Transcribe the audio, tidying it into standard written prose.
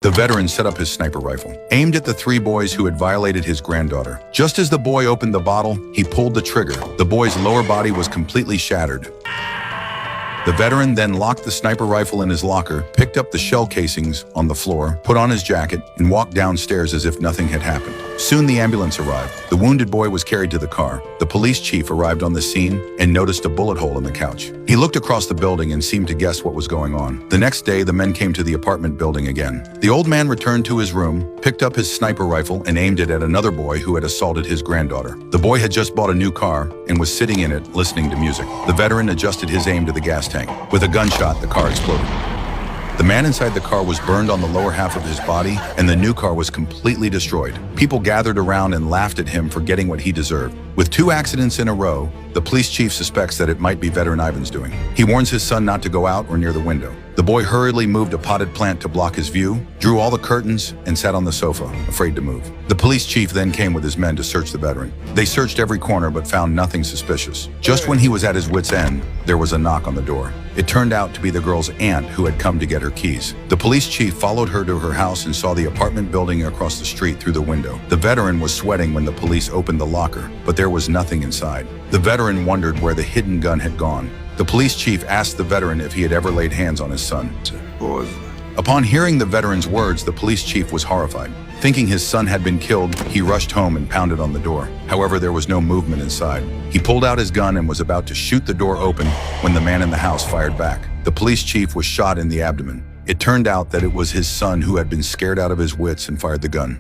The veteran set up his sniper rifle, aimed at the three boys who had violated his granddaughter. Just as the boy opened the bottle, he pulled the trigger. The boy's lower body was completely shattered. The veteran then locked the sniper rifle in his locker, picked up the shell casings on the floor, put on his jacket, and walked downstairs as if nothing had happened. Soon the ambulance arrived. The wounded boy was carried to the car. The police chief arrived on the scene and noticed a bullet hole in the couch. He looked across the building and seemed to guess what was going on. The next day, the men came to the apartment building again. The old man returned to his room, picked up his sniper rifle, and aimed it at another boy who had assaulted his granddaughter. The boy had just bought a new car and was sitting in it, listening to music. The veteran adjusted his aim to the gas tank. With a gunshot, the car exploded. The man inside the car was burned on the lower half of his body, and the new car was completely destroyed. People gathered around and laughed at him for getting what he deserved. With 2 accidents in a row, the police chief suspects that it might be veteran Ivan's doing. He warns his son not to go out or near the window. The boy hurriedly moved a potted plant to block his view, drew all the curtains, and sat on the sofa, afraid to move. The police chief then came with his men to search the veteran. They searched every corner but found nothing suspicious. Just when he was at his wit's end, there was a knock on the door. It turned out to be the girl's aunt who had come to get her keys. The police chief followed her to her house and saw the apartment building across the street through the window. The veteran was sweating when the police opened the locker, but there was nothing inside. The veteran wondered where the hidden gun had gone. The police chief asked the veteran if he had ever laid hands on his son. Upon hearing the veteran's words, the police chief was horrified. Thinking his son had been killed, he rushed home and pounded on the door. However, there was no movement inside. He pulled out his gun and was about to shoot the door open when the man in the house fired back. The police chief was shot in the abdomen. It turned out that it was his son who had been scared out of his wits and fired the gun.